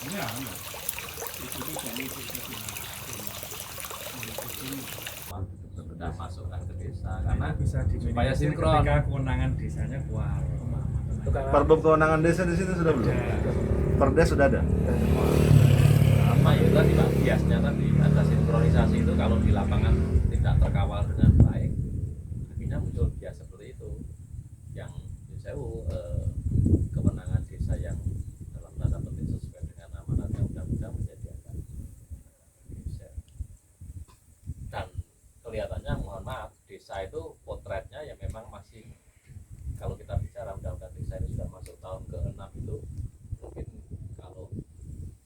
Ya, ya. Itu jadi sudah masukkan ke desa karena bisa supaya sinkron. ketika kewenangan desanya keluar. Perbab kewenangan desa di situ sudah belum? Perda sudah ada. Apa ya tadi Pak, biasnya tadi ada sinkronisasi itu kalau di lapangan tidak terkawal dengan baik, akhirnya muncul bias seperti itu yang sewu kemenangan desa yang dalam tanda petik sesuai dengan amanatnya undang-undang menjadi agak geser. Dan kelihatannya mohon maaf desa itu potretnya ya memang masih, kalau kita bicara undang-undang desa itu sudah masuk tahun ke-6 itu mungkin kalau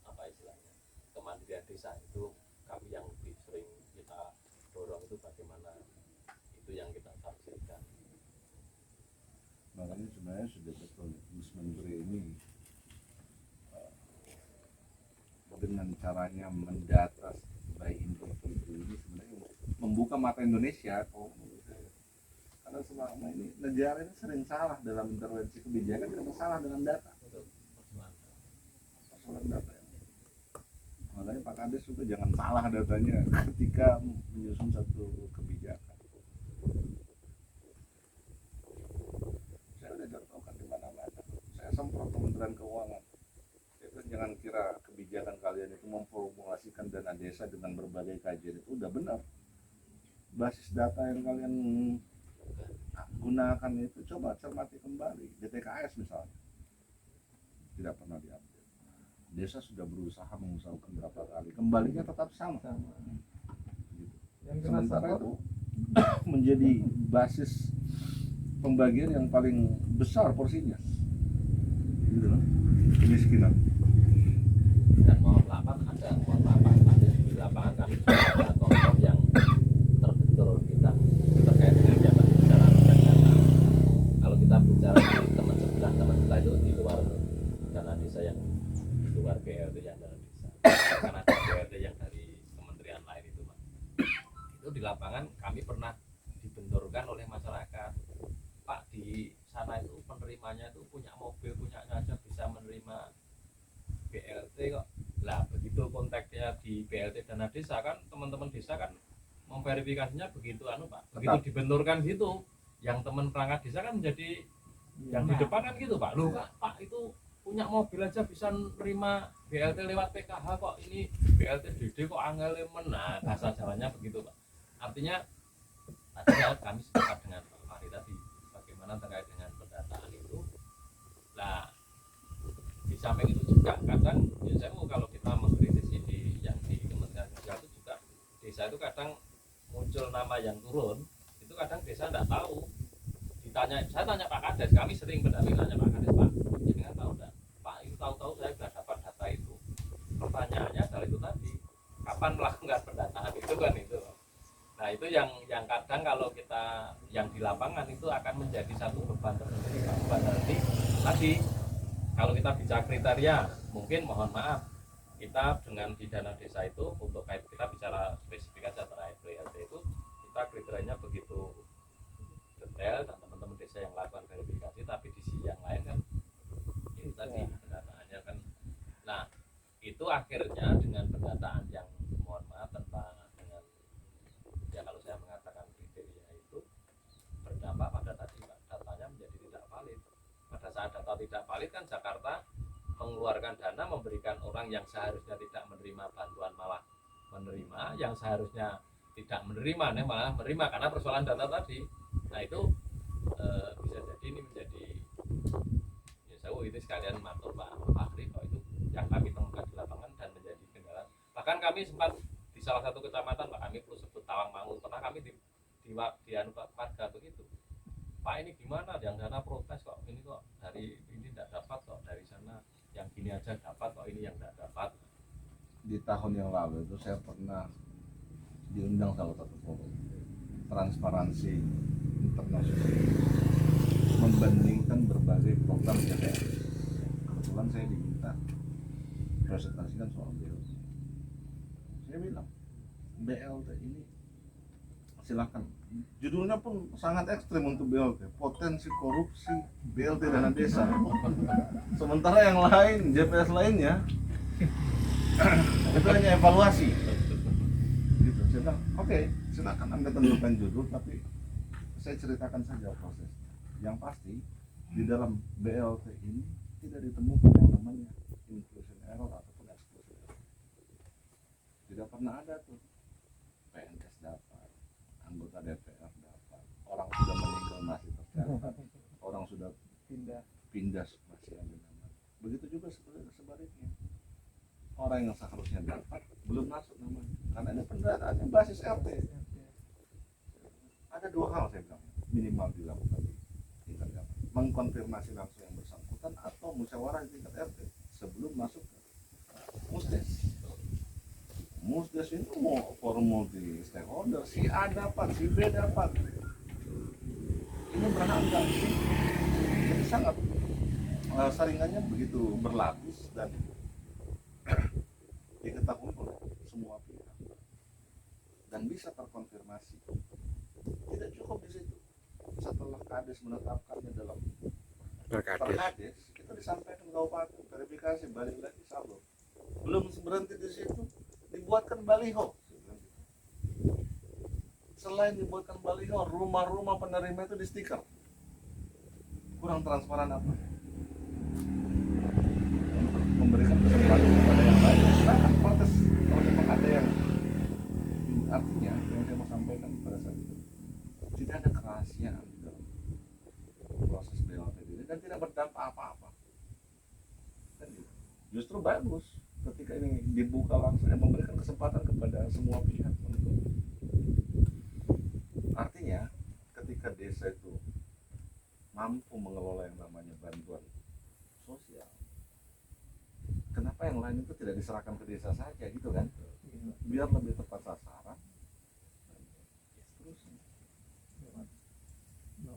apa istilahnya kemandirian desa itu kami yang lebih sering kita dorong itu bagaimana itu yang kita tafsirkan. Makanya sebenarnya sudah betul Gus Menteri ini dengan caranya mendata by individu ini sebenarnya membuka mata Indonesia. Karena selama ini negara ini sering salah dalam intervensi kebijakan karena salah dengan data. Persoalan data. Makanya Pak Kades juga jangan salah datanya ketika menyusun satu kebijakan. Saya udah contohkan di mana-mana. Saya semprot Kementerian Keuangan. Saya bilang jangan kira kebijakan kalian itu memformulasikan dana desa dengan berbagai kajian itu udah benar. Basis data yang kalian gunakan itu coba cermati kembali. DTKS misalnya tidak pernah diambil. Desa sudah berusaha mengusahakan berapa kali, kembalinya tetap sama. Gitu. Sementara itu menjadi basis pembagian yang paling besar porsinya. Gitu loh. Kemiskinan. Dan mohon maaf ada di lapangan kami ada kelompok yang terbentur kita terkait dengan jabatan bicara dana. Kalau kita bicara di teman sebelah itu di luar dana desa yang di luar BLT yang dana desa, karena ada BLT yang dari kementerian lain itu Pak. Itu di lapangan kami pernah dibenturkan oleh masyarakat. Pak, di sana itu penerimanya itu punya mobil, punya aja bisa menerima BLT kok. Lah begitu konteksnya di BLT dana desa kan teman-teman desa kan memverifikasinya begitu Pak. Begitu dibenturkan gitu, yang teman perangkat desa kan menjadi yang di depan kan gitu Pak. Loh Pak itu punya mobil aja bisa nerima BLT lewat PKH kok, ini BLT DD kok angel men. Nah, bahasa Jawanya begitu Pak. Artinya kami sepakat dengan Pak Fahri tadi bagaimana terkait dengan pendataan itu. Nah, di samping itu juga kadang ya saya mau kalau kita mengkritisi di yang di Kementerian Sosial itu juga desa itu kadang muncul nama yang turun, itu kadang desa tidak tahu. Ditanya, saya tanya Pak Kades, kami sering pendamping tanya Pak Kades, Pak, jadi nggak tahu enggak? Pak, itu tahu-tahu saya sudah dapat data itu. Pertanyaannya adalah itu tadi, kapan melakukan pendataan itu kan itu. Nah itu yang kadang kalau kita yang di lapangan itu akan menjadi satu beban tersendiri. Beban nanti tadi kalau kita bicara kriteria, mungkin mohon maaf kita dengan di dana desa itu untuk kayak kita bicara spesifikasi terkait BLT itu kita kriterianya begitu detail dan teman-teman desa yang lakukan verifikasi, tapi di sisi yang lain kan ini tadi pendataannya kan. Nah itu akhirnya dengan pendataan yang mohon maaf tentang dengan ya kalau saya mengatakan kriteria itu berdampak pada tadi Pak, datanya menjadi tidak valid. Pada saat data tidak valid kan Jakarta mengeluarkan dana memberikan orang yang seharusnya tidak menerima bantuan malah menerima, yang seharusnya tidak menerima malah menerima karena persoalan data tadi. Nah itu bisa jadi ini menjadi ya saya itu sekalian matur Pak Fahri bahwa itu yang kami temukan di lapangan dan menjadi kendala. Bahkan kami sempat di salah satu kecamatan Pak, kami perlu sebut Tawangmangu, pernah kami di warga begitu. Pak ini gimana yang dana protes kok ini kok dari ini tidak dapat kok dari sana yang gini aja dapat kok ini yang tidak dapat. Di tahun yang lalu itu saya pernah diundang salah satu forum transparansi internasional membandingkan berbagai program DPR. Kebetulan saya diminta presentasikan soal BLT. Saya bilang BLT ini silakan, judulnya pun sangat ekstrim untuk BLT, potensi korupsi BLT dana desa. Sementara yang lain JPS lainnya Itu hanya evaluasi. Gitu. Saya bilang, oke, silakan Anda tentukan judul, tapi saya ceritakan saja proses. Yang pasti di dalam BLT ini tidak ditemukan yang namanya inclusion error ataupun exclusion error. Tidak pernah ada tuh PNS dapat, anggota DPR dapat, orang sudah meninggal masih tercatat, orang sudah pindah masih ada nama. Begitu juga sebaliknya. Orang yang seharusnya dapat belum masuk namanya, karena ini pendataannya basis RT. Ada dua hal saya bilang minimal dilakukan di tingkat RT, mengkonfirmasi langsung yang bersangkutan atau musyawarah di tingkat RT sebelum masuk ke musdes. Musdes itu mau forum multi stakeholder, si A dapat, si B dapat. Ini berangkat sih, jadi sangat saringannya begitu berlapis dan diketahui oleh semua pihak dan bisa terkonfirmasi. Tidak cukup di situ. Setelah Kades menetapkannya dalam Perkades, itu disampaikan ke kabupaten, verifikasi, balik lagi saldo. Belum berhenti di situ, dibuatkan baliho. Selain dibuatkan baliho, rumah-rumah penerima itu di stiker. Kurang transparan apa? Memberikan kesempatan kepada yang lain, silakan protes kalau memang ada yang artinya yang saya mau sampaikan pada saat itu tidak ada kerahasiaan di dalam proses BLT ini dan tidak berdampak apa-apa. Dan justru bagus ketika ini dibuka langsung dan memberikan kesempatan kepada semua pihak untuk artinya ketika desa itu mampu mengelola yang namanya bantuan sosial, kenapa yang lain itu tidak diserahkan ke desa saja gitu kan, biar lebih tepat sasaran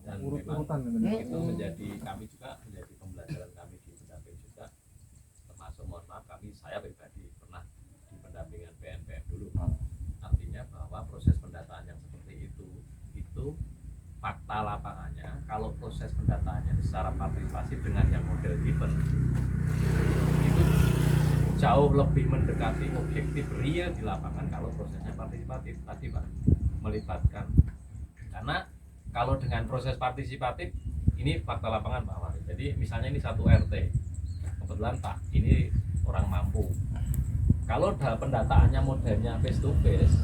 dan memang itu menjadi kami juga menjadi pembelajaran kami di pendamping juga, termasuk mohon maaf saya pribadi pernah di pendampingan BNPM dulu. Artinya bahwa proses pendataan yang seperti itu fakta lapangannya kalau proses pendataannya secara partisipasi dengan yang model given itu jauh lebih mendekati objektif real di lapangan kalau prosesnya partisipatif tadi Pak, melibatkan. Karena kalau dengan proses partisipatif ini fakta lapangan Pak, jadi misalnya ini satu RT kebetulan Pak ini orang mampu, kalau pendataannya modelnya face to face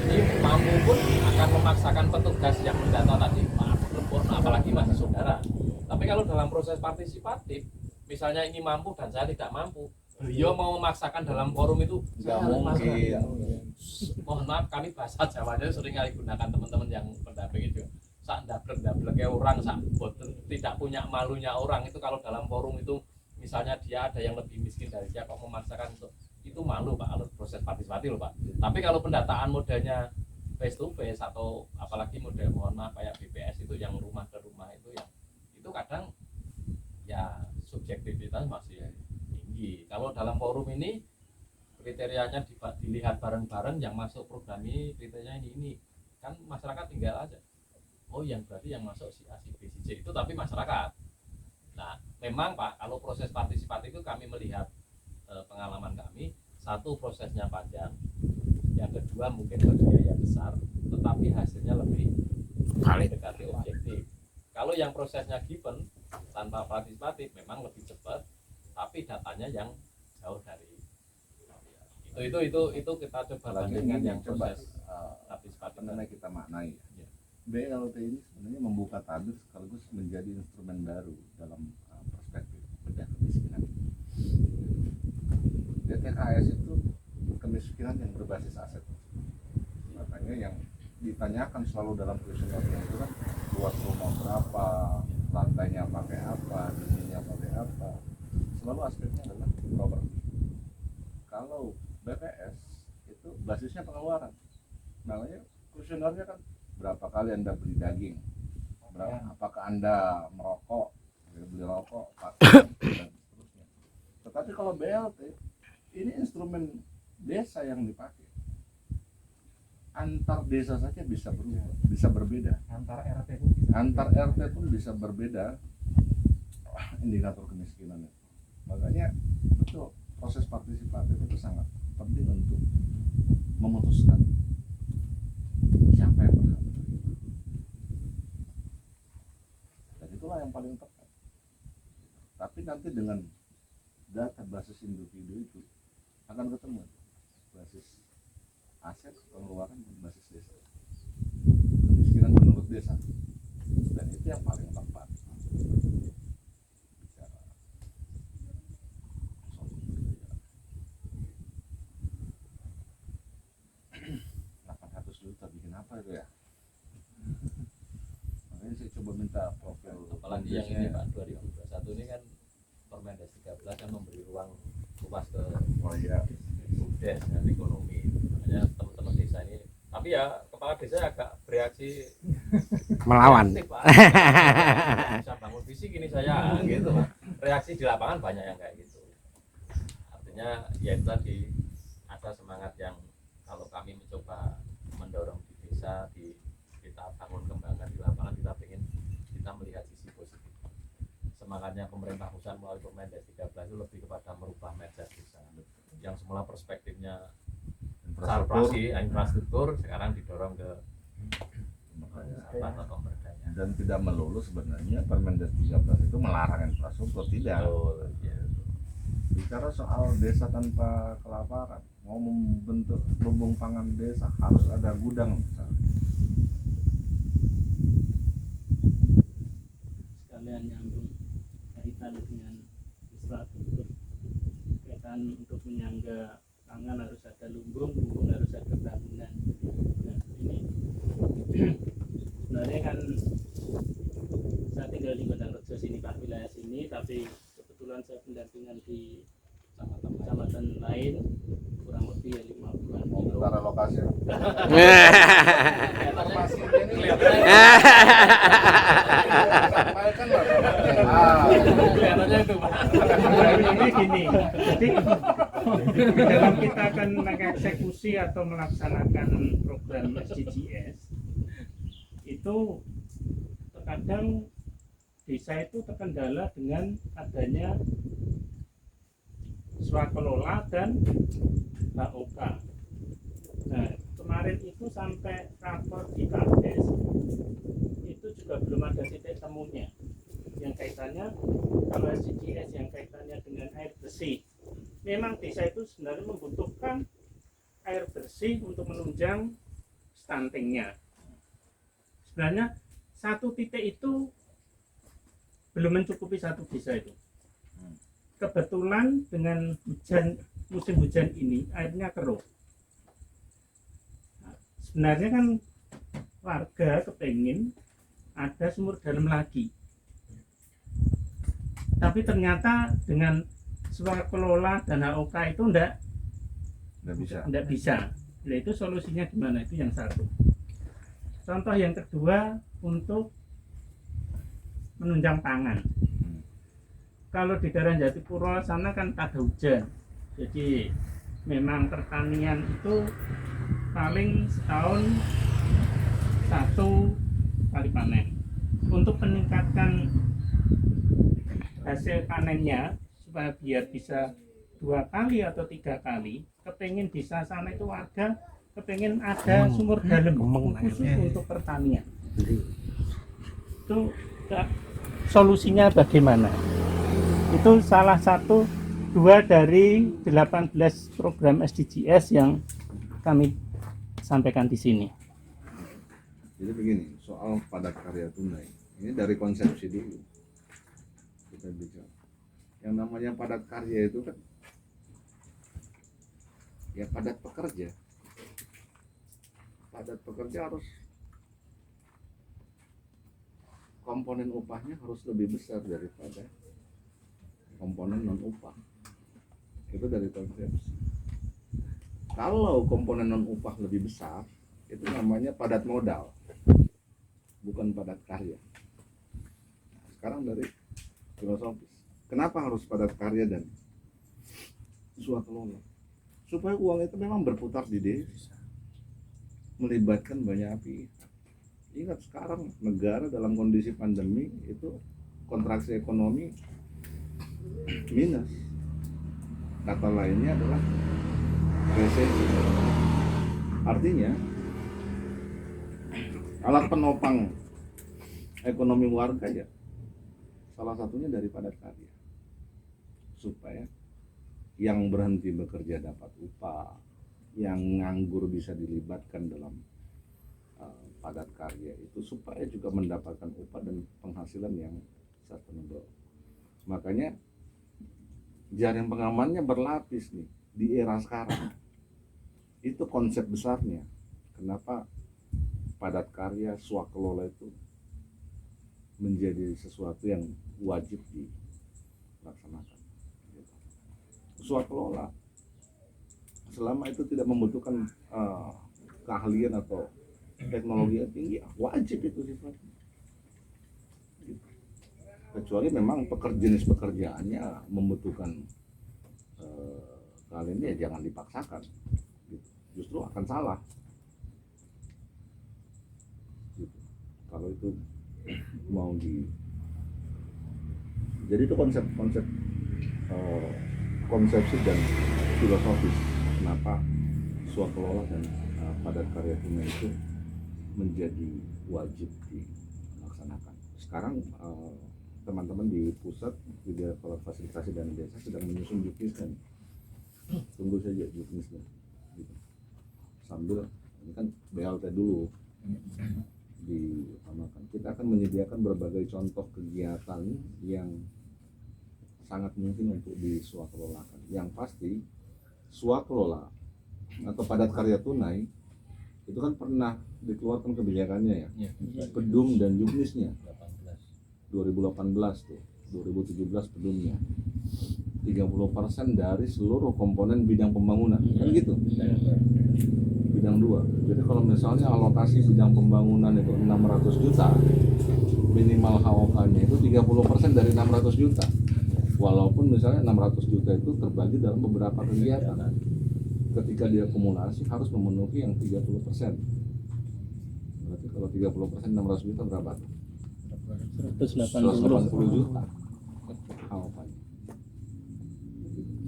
ini mampu pun akan memaksakan petugas yang mendata tadi maaf apalagi masih saudara. Tapi kalau dalam proses partisipatif misalnya ini mampu dan saya tidak mampu, beliau mau memaksakan dalam forum itu nggak mungkin. Mohon maaf kami bahasa Jawanya sering kali gunakan teman-teman yang pendamping itu sak ndablek-ndableke orang, sak boten tidak punya malunya orang itu kalau dalam forum itu misalnya dia ada yang lebih miskin dari dia kok memaksakan untuk itu malu Pak kalau proses partisipatif loh Pak. Tapi kalau pendataan modelnya face to face atau apalagi model mohon maaf kayak BPS itu yang rumah ke rumah itu yang itu kadang ya subjektivitas masih tinggi. Kalau dalam forum ini kriterianya dilihat bareng-bareng yang masuk program ini kriterianya ini kan masyarakat tinggal aja. Oh yang berarti yang masuk si A, si B, si C itu tapi masyarakat. Nah memang Pak kalau proses partisipatif itu kami melihat pengalaman kami, satu prosesnya panjang, yang kedua mungkin berbiaya besar, tetapi hasilnya lebih mendekati objektif. Kalau yang prosesnya given tanpa partisipatif memang lebih cepat, tapi datanya yang jauh dari itu kita coba bandingkan yang proses partisipatif. Karena kita maknai ya. BLT ini sebenarnya membuka tabir sekaligus menjadi instrumen baru dalam perspektif bedah kemiskinan. DTKS itu kemiskinan yang berbasis aset. Makanya yang ditanyakan selalu dalam kuesionernya itu kan luas rumah berapa, lantainya pakai apa, dindingnya pakai apa. Selalu aspeknya adalah properti. Kalau BPS itu basisnya pengeluaran. Makanya kuesionernya kan berapa kali Anda beli daging, apakah Anda merokok, beli rokok, dan seterusnya. Tetapi kalau BLT ini instrumen desa yang dipakai. Antar desa saja bisa berubah, bisa berbeda. Antar RT pun bisa berbeda indikator kemiskinan itu. Makanya betul proses partisipatif itu sangat penting untuk memutuskan siapa yang berhak menerima. Dan itulah yang paling tepat. Tapi nanti dengan data basis individu itu akan ketemu basis aset pengeluaran dan basis desa, kemiskinan menurut desa, dan itu yang paling tepat bicara soal pemberdayaan. 800 juta bikin apa itu ya? Makanya saya coba minta profil apalagi yang ini Pak 2021 ini kan Permendes 13 kan memberi ruang luas ke BUMDes dan ekonomi, makanya teman-teman desa ini, tapi ya kepala desa agak bereaksi Melawan. reaktif, Pak. Bisa bangun visi gini saya gitu Pak. Reaksi di lapangan banyak yang kayak gitu, artinya ya itu tadi ada semangat yang kalau kami mencoba mendorong di desa, kita bangun kembangkan di lapangan, kita melihat sisi positif. Semangatnya pemerintah pusat melalui Permendes 13 itu lebih kepada merubah mindset desa yang semula perspektifnya infrastruktur, sekarang didorong ke atau pemberdayaan. Dan tidak melulu sebenarnya Permendes 13 itu melarang infrastruktur, tidak. Ya. Bicara soal desa tanpa kelaparan, mau membentuk lumbung pangan desa harus ada gudang misalnya. Sekalian nyambung kaitan dengan infrastruktur, kaitan untuk menyangga pangan harus ada lumbung harus ada bangunan. Nah ini sebenarnya kan saya tinggal di Gondang Rejo sini Pak, wilayah sini, tapi kebetulan saya pendampingan di kecamatan lain kurang lebih ya 50-an Mau kilo. kita relokasi. Kelihatannya itu Pak. Ini gini, jadi dalam kita akan mengeksekusi atau melaksanakan program SDGs itu terkadang desa itu terkendala dengan adanya swakelola dan HOK. Nah, kemarin itu sampai rapor di Kades itu juga belum ada titik temunya yang kaitannya kalau SDGs yang kaitannya dengan air bersih. Memang desa itu sebenarnya membutuhkan air bersih untuk menunjang stuntingnya. Sebenarnya satu titik itu belum mencukupi satu desa itu. Kebetulan dengan musim hujan ini airnya keruh. Nah, sebenarnya kan warga kepengin ada sumur dalam lagi, tapi ternyata dengan swakelola dan HOK itu enggak bisa. Nah, itu solusinya gimana? Itu yang satu. Contoh yang kedua untuk menunjang pangan. Kalau di daerah Jatipuro sana kan tak ada hujan, jadi memang pertanian itu paling setahun satu kali panen. Untuk meningkatkan hasil panennya supaya biar bisa 2 kali atau 3 kali, kepengen desa sana itu warga kepengen ada sumur dalam khusus untuk pertanian. Itu solusinya bagaimana? Itu salah satu 2 dari 18 program SDGs yang kami sampaikan di sini. Jadi begini, soal padat karya tunai, ini dari konsepsi dulu kita bicara. Yang namanya padat karya itu kan ya padat pekerja. Padat pekerja harus komponen upahnya harus lebih besar daripada komponen non upah. Itu dari konsepsi. Kalau komponen non upah lebih besar, itu namanya padat modal, bukan padat karya. Sekarang dari filosofis, kenapa harus padat karya dan swakelola? Supaya uang itu memang berputar di desa, melibatkan banyak pihak. Ingat sekarang negara dalam kondisi pandemi itu kontraksi ekonomi minus. kata lainnya adalah resesi. Artinya alat penopang ekonomi warga ya salah satunya dari padat karya, supaya yang berhenti bekerja dapat upah, yang nganggur bisa dilibatkan dalam padat karya itu supaya juga mendapatkan upah dan penghasilan yang sustainable. Makanya jaring pengamannya berlapis nih di era sekarang. Itu konsep besarnya. Kenapa padat karya swakelola itu menjadi sesuatu yang wajib dilaksanakan. Swakelola selama itu tidak membutuhkan keahlian atau teknologi yang tinggi, wajib itu sifatnya. Kecuali memang jenis pekerjaannya membutuhkan hal ini, ya jangan dipaksakan. Justru akan salah. Gitu. Kalau itu mau jadi itu konsepsi dan filosofis kenapa swakelola dan padat karya tunai itu menjadi wajib dilaksanakan. Sekarang teman-teman di pusat di Direktorat Fasilitasi Dana Desa sedang menyusun juknisnya. Tunggu saja juknisnya. Gitu. Sambil ini kan BLT dulu diutamakan. Kita akan menyediakan berbagai contoh kegiatan yang sangat mungkin untuk diswakelolakan. Yang pasti swakelola atau padat karya tunai itu kan pernah dikeluarkan kebijakannya ya, pedum dan juknisnya 2018 tuh, 2017 pedumnya 30% dari seluruh komponen bidang pembangunan, kan gitu. Bidang 2. Jadi kalau misalnya alokasi bidang pembangunan itu 600 juta, minimal HOK-nya itu 30% dari 600 juta. Walaupun misalnya 600 juta itu terbagi dalam beberapa kegiatan. Ketika dia akumulasi harus memenuhi yang 30%. Berarti kalau 30% 600 juta berapa tuh? 180 juta HOK-nya.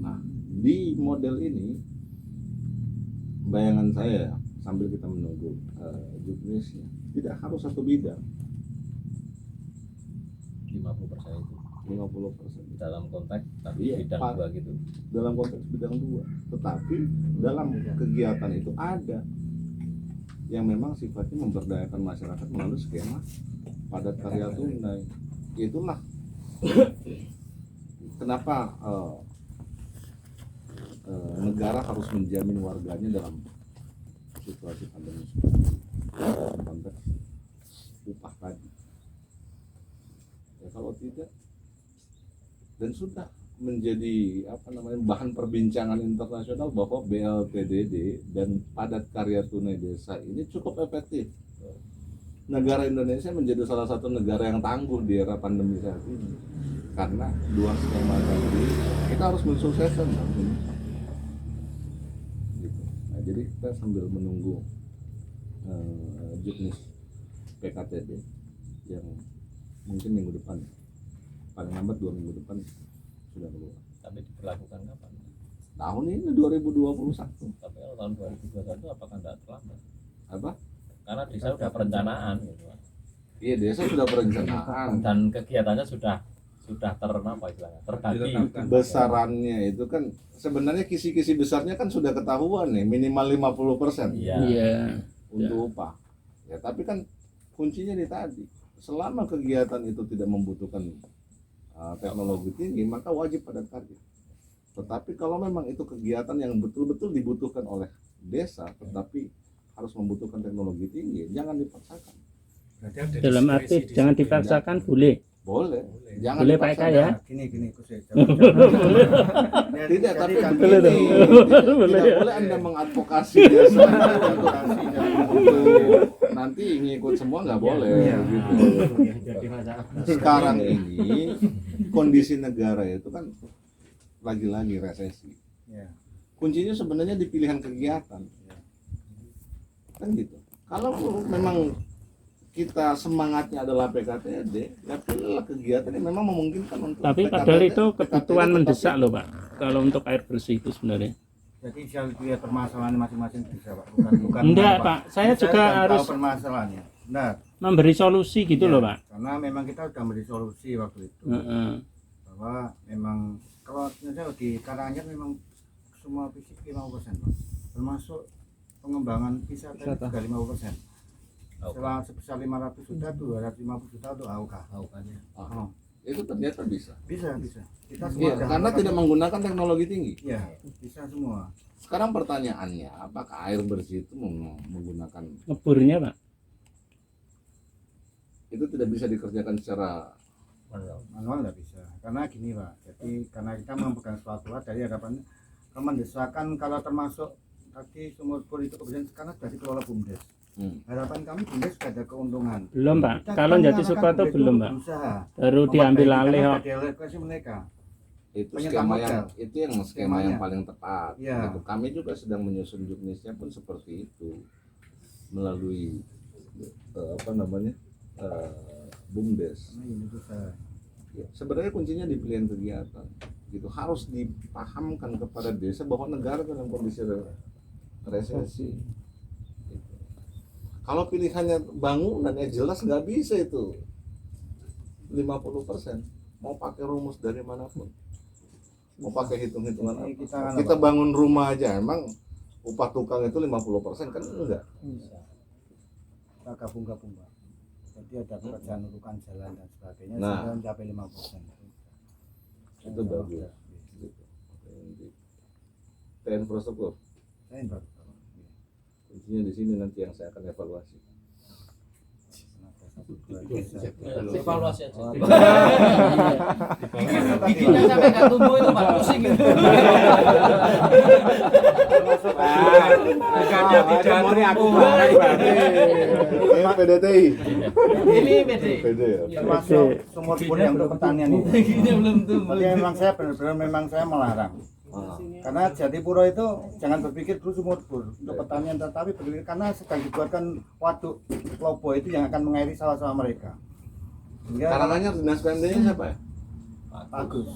Nah, di model ini bayangan saya sambil kita menunggu juknisnya tidak harus satu bidang. 50% itu 50% dalam konteks tapi bidang 2 gitu. Dalam konteks bidang 2. Tetapi dalam kegiatan itu ada yang memang sifatnya memberdayakan masyarakat melalui skema padat karya tunai. Itulah kenapa negara harus menjamin warganya dalam situasi pandemi konteks upah tadi. Ya kalau tidak, dan sudah menjadi bahan perbincangan internasional bahwa BLTDD dan padat karya tunai desa ini cukup efektif. Negara Indonesia menjadi salah satu negara yang tangguh di era pandemi saat ini karena dua skema tadi kita harus mensukseskan. Gitu. Nah, jadi kita sambil menunggu juknis PKTD yang mungkin minggu depan, paling lambat 2 minggu depan sudah keluar. Tapi diberlakukan kapan? Tahun ini 2021. Tapi kalau tahun 2021 apakah tidak terlambat? Apa? Karena desa sudah perencanaan gitu. Iya, desa sudah perencanaan Dan kegiatannya sudah terbagi. Besarannya itu kan sebenarnya kisi-kisi besarnya kan sudah ketahuan nih, minimal 50% Iya. untuk upah. Ya, tapi kan kuncinya di tadi. Selama kegiatan itu tidak membutuhkan teknologi tinggi, maka wajib padat karya. Tetapi kalau memang itu kegiatan yang betul-betul dibutuhkan oleh desa, tetapi harus membutuhkan teknologi tinggi, jangan dipaksakan. Dalam arti jangan dipaksakan, boleh. Boleh. Jangan Boleh dipaksakan. Pak Eka ya. Gini Tidak, tapi Boleh dong. begini, tidak boleh Anda mengadvokasi desa untuk nanti ngikut semua, nggak boleh. Gitu. Sekarang ini kondisi negara itu kan lagi-lagi resesi. Kuncinya sebenarnya di pilihan kegiatan. Kan gitu. Kalau memang kita semangatnya adalah PKTD, ya pilihlah kegiatan yang memang memungkinkan untuk Tapi PKTD. padahal itu PKTD kebutuhan tetap mendesak hidup. loh Pak. Kalau untuk air bersih itu sebenarnya. Jadi saya lihat permasalahan masing-masing bisa Pak. Bukan Enggak Pak, saya juga kan harus tahu permasalahannya. Nah, memberi solusi gitu ya, loh Pak. karena memang kita sudah beri solusi waktu itu. Heeh. Bahwa memang kalau misalnya di Karanganyar memang semua fisik 50% Pak. Termasuk pengembangan wisata juga 50%. Setelah sebesar 500 juta, 250 juta untuk AUK. AUK-nya. Oh, Itu ternyata bisa. bisa. Kita semua Iya, sudah karena melakukan tidak menggunakan teknologi tinggi. Iya, bisa semua. Sekarang pertanyaannya, apakah air bersih itu menggunakan Ngeburnya Pak. itu tidak bisa dikerjakan secara Manual nggak bisa. Karena gini Pak. Jadi karena kita memegang suatu hal dari hadapan mendesakan kalau termasuk tadi sumur bor itu kemudian sekarang sudah dikelola BUMDes. Harapan kami BUMDes sudah ada keuntungan. Belum Pak. Kita Kalau kan Jati mengarahkan Suprapto BUMDes belum untuk Pak. berusaha Baru diambil memperbaiki alih karena kok. ada request mereka. itu Penyertaan skema modal. yang skema yang Skemanya. paling tepat. Iya. Gitu. Kami juga sedang menyusun juknisnya pun seperti itu melalui BUMDes. Nah, ini usaha. Ya, sebenarnya kuncinya di pilihan kegiatan. Gitu harus dipahamkan kepada desa bahwa negara dalam kondisi resesi. Gitu. Kalau pilihannya bangunan ya jelas nggak bisa itu 50%. Mau pakai rumus dari manapun, mau pakai hitung-hitungan apa. Kita bangun rumah aja emang upah tukang itu 50% kan enggak. Kita gabung-gabung Pak. Jadi ada pekerjaan urukan jalan dan sebagainya Nah. sehingga mencapai 5%. Itu bagus. Gitu. Infrastruktur Saya baru. kuncinya di sini nanti yang saya akan evaluasi. Evaluasi aja. Oh, Bikinnya sampai nggak tumbuh itu Pak, pusing itu. Bukannya tidak tumbuh. PDTI. Ini PD. PD ya. termasuk sumur bor yang untuk pertanian ini. Ini belum tumbuh. Tapi memang saya benar-benar memang saya melarang. Karena Jatipuro itu jangan berpikir dulu sumur bor untuk pertanian, tetapi berpikir karena sedang dibuatkan waduk Lobo itu yang akan mengairi sawah-sawah mereka. Sehingga Karanganyar dinas PMD-nya siapa ya? bagus.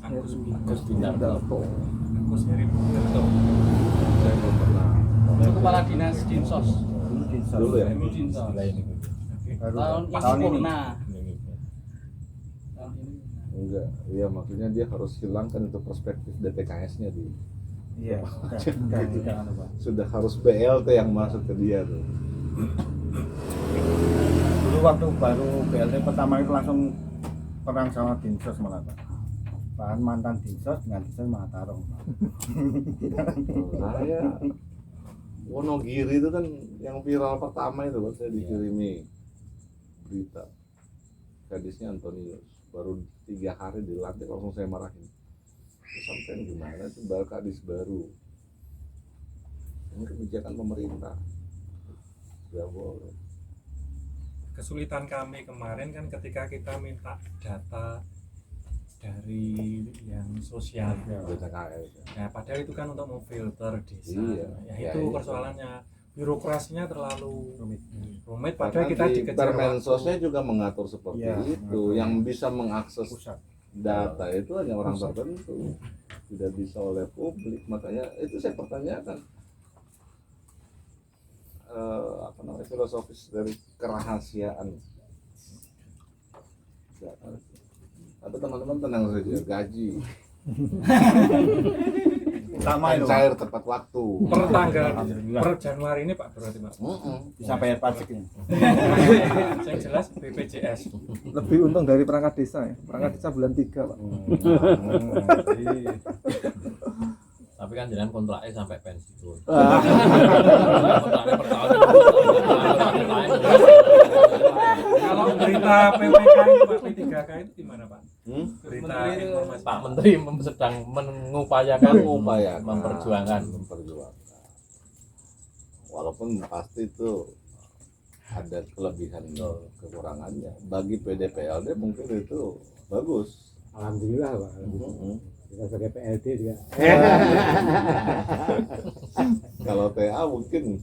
Agus Binarto. Agus Heri Bukito. Saya belum pernah. Itu kepala dinas Dinsos. Dulu ya. Dinsos. Baru Tahun tahun ini. sempurna. Enggak, iya maksudnya dia harus hilangkan itu perspektif DPKS-nya di Iya, sudah harus BLT yang masuk ke dia tuh. dulu waktu baru BLT pertama itu langsung perang sama Dinsos malah Pak. Bahan mantan Dinsos dengan Dinsos malah tarung. Pak. Saya Wonogiri itu kan yang viral pertama itu saya dikirimi berita gadisnya Antonius baru 3 hari dilantik langsung saya marahin. Sampai gimana itu baru kadis baru ini kebijakan pemerintah nggak boleh. Kesulitan kami kemarin kan ketika kita minta data dari yang sosial. DPKS ya. Nah, padahal itu kan untuk memfilter desa. Iya. Ya, Ya, itu iya. persoalannya. Birokrasinya terlalu Rumit. rumit padahal Karena kita di dikejar Permensosnya waktu. juga mengatur seperti Iya, itu mengatur. yang bisa mengakses Pusat. data itu hanya orang tertentu tidak bisa oleh publik makanya itu saya pertanyakan filosofis dari kerahasiaan data. Tapi teman-teman tenang saja gaji Sama itu Pak. cair tepat waktu. Per tanggal Alhamdulillah. per Januari ini Pak berarti Pak. Bisa bayar pajak ini. Yang jelas BPJS. Lebih untung dari perangkat desa ya. Perangkat desa bulan 3 Pak. Tapi kan jangan kontraknya sampai pensiun. Kontraknya per tahun. Kalau berita PPK itu Pak, P3K itu gimana Pak? Berita informasi Pak Menteri sedang mengupayakan memperjuangkan. Walaupun pasti itu ada kelebihan dan kekurangannya. Bagi PDPLD mungkin itu bagus. Alhamdulillah Pak. Kita sebagai PLD juga. Kalau TA mungkin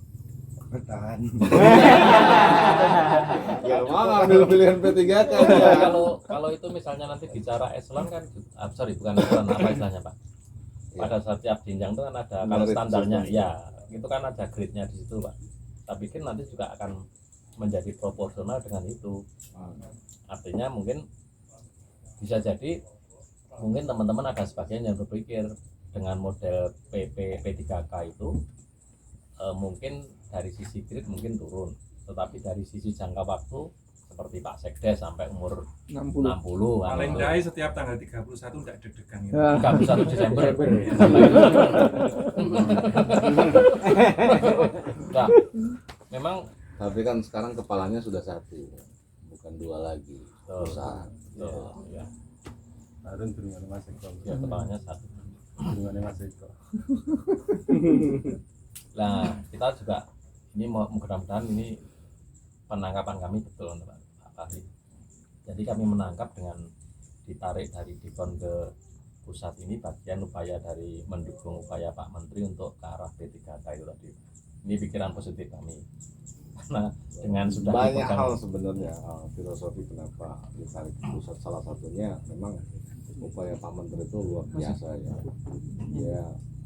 bertahan. Ya mau ngambil pilihan P3K Ya, kalau itu misalnya nanti bicara eselon kan, bukan eselon, apa istilahnya Pak? Pada setiap jenjang itu kan ada kalau Merit standarnya, system. ya itu kan ada grade-nya di situ Pak. Saya pikir nanti juga akan menjadi proporsional dengan itu. Artinya mungkin bisa jadi mungkin teman-teman ada sebagian yang berpikir dengan model P3K itu mungkin dari sisi grade mungkin turun, tetapi dari sisi jangka waktu seperti Pak Sekdes sampai umur 60. 60 Paling dai setiap tanggal 31 enggak deg-degan gitu. Ya. 31 Desember. Nah, memang Tapi kan sekarang kepalanya sudah satu, bukan dua lagi. Perusahaan. ya, Harun dengan Mas Eko. ya kepalanya satu. Dengan Mas Eko. Nah, kita juga ini mudah-mudahan ini penangkapan kami betul Pak Fahri. Jadi kami menangkap dengan ditarik dari Dikon ke pusat ini bagian upaya dari mendukung upaya Pak Menteri untuk ke arah P3K itu tadi. Ini pikiran positif kami. Karena dengan sudah Banyak dipegang- hal sebenarnya filosofi kenapa ditarik ke pusat, salah satunya memang upaya Pak Menteri itu luar biasa ya. Ya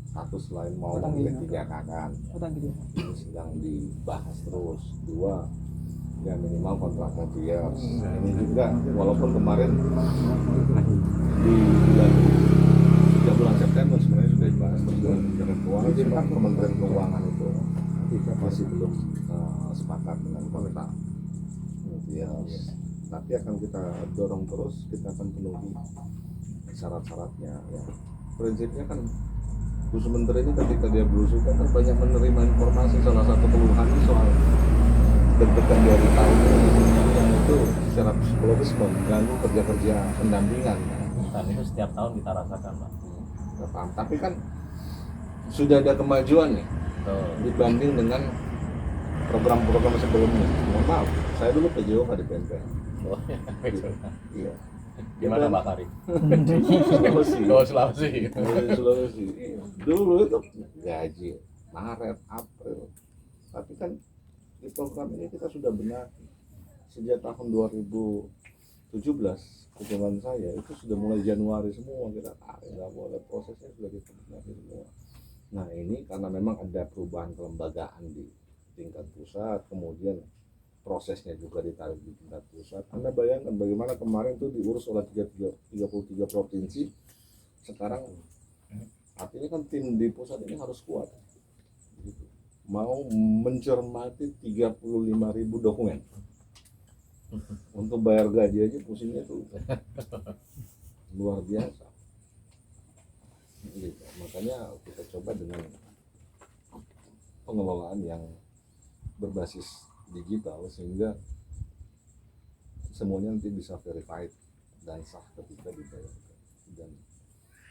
satu selain mau memilih 3 kakak ini sedang dibahas terus. 2 ya minimal kontrak years. Ini juga walaupun kemarin di bulan September sebenarnya sudah dibahas terus dengan Kementerian Keuangan, cuma Kementerian Keuangan itu masih belum sepakat dengan kontrak years. Tapi akan kita dorong terus, kita akan penuhi syarat-syaratnya ya. Prinsipnya kan Bu Menteri ini ketika dia berusukan kan banyak menerima informasi, salah satu keluhannya soal deg-degan dari tahun yang itu secara psikologis mengganggu kerja-kerja pendampingan ya. dan itu setiap tahun kita rasakan Pak. Nggak paham. Tapi kan sudah ada kemajuan nih Betul. dibanding dengan program-program sebelumnya. Mohon maaf, saya dulu PJO di BNPB. Oh, Iya. gimana Pak Fahri? Sulawesi. Oh, Sulawesi. Sulawesi. Iya. Dulu itu gaji Maret, April. Tapi kan di program ini kita sudah benar sejak tahun 2017 hitungan saya itu sudah mulai Januari semua kita tarik, nggak boleh, prosesnya sudah kita benahi semua. Nah ini karena memang ada perubahan kelembagaan di tingkat pusat, kemudian prosesnya juga ditarik di tingkat pusat. Anda bayangkan bagaimana kemarin itu diurus oleh 33 provinsi, sekarang artinya kan tim di pusat ini harus kuat gitu. Mau mencermati 35.000 dokumen untuk bayar gaji aja pusingnya tuh luar biasa gitu. Makanya kita coba dengan pengelolaan yang berbasis digital sehingga semuanya nanti bisa verified dan sah ketika dibayarkan. Dan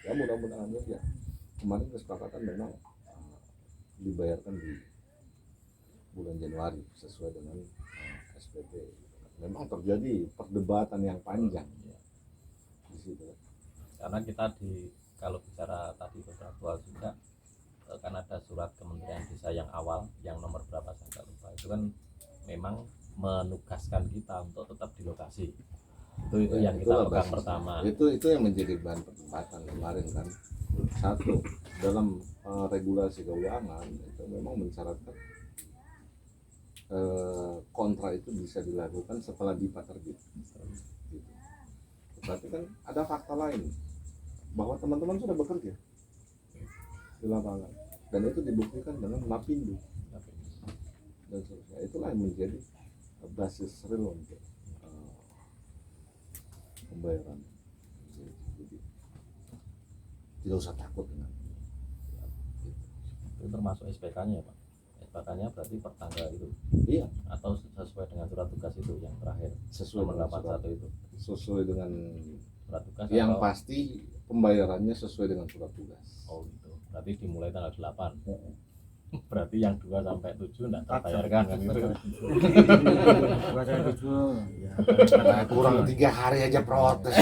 ya mudah-mudahan ya kemarin kesepakatan memang dibayarkan di bulan Januari sesuai dengan SPP. Memang terjadi perdebatan yang panjang di situ. Karena kita kalau bicara tadi beberapa juga kan ada surat Kementerian Desa yang awal yang nomor berapa saya nggak lupa, itu kan memang menugaskan kita untuk tetap di lokasi. Itu Ya, yang kita itulah pegang basisnya. pertama. Itu yang menjadi bahan perdebatan kemarin kan. Satu, dalam regulasi keuangan itu memang mensyaratkan kontra itu bisa dilakukan setelah DIPA terbit. Gitu. Tapi kan ada fakta lain bahwa teman-teman sudah bekerja di lapangan dan itu dibuktikan dengan Mapindo dan seterusnya. Itulah yang menjadi basis real untuk pembayaran. Jadi tidak usah takut dengan Itu termasuk SPK-nya Pak. SPK-nya berarti per tanggal itu. iya, Atau sesuai dengan surat tugas itu yang terakhir. sesuai Nomor dengan surat, 81 itu. sesuai dengan Surat tugas yang atau- pasti pembayarannya sesuai dengan surat tugas. Oh gitu. Berarti dimulai tanggal 8. Berarti yang 2 sampai 7 enggak terbayarkan kan itu. Buat saya tujuh ya. Kurang 3 hari aja protes.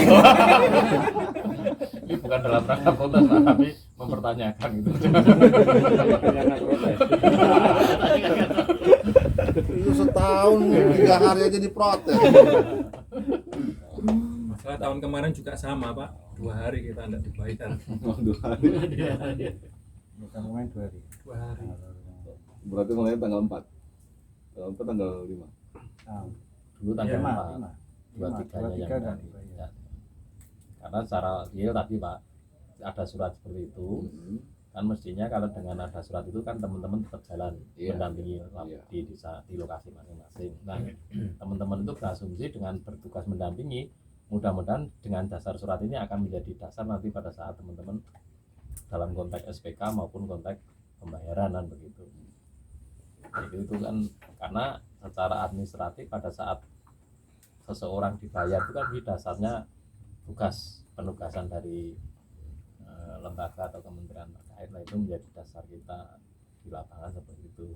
Ini bukan dalam rangka protes Pak, tapi mempertanyakan gitu. tahun 3 hari aja diprotes. Masalah tahun kemarin juga sama Pak, 2 hari kita tidak dibayar. Dua hari. Kita main 2 hari. 2 hari. Berarti mulai tanggal 4. Tanggal 4 tanggal 5. Nah, Dulu tanggal 4, 5. 23-nya yang nggak tadi. dibayar. Ya. Karena secara real tadi Pak, ada surat seperti itu. Kan mestinya kalau dengan ada surat itu kan teman-teman tetap jalan mendampingi di lokasi masing-masing. Nah, teman-teman itu berasumsi dengan bertugas mendampingi, mudah-mudahan dengan dasar surat ini akan menjadi dasar nanti pada saat teman-teman dalam konteks SPK maupun konteks pembayaran dan begitu. Jadi itu kan karena secara administratif pada saat seseorang dibayar itu kan di dasarnya penugasan dari lembaga atau kementerian terkait, lah itu menjadi dasar kita di lapangan seperti itu.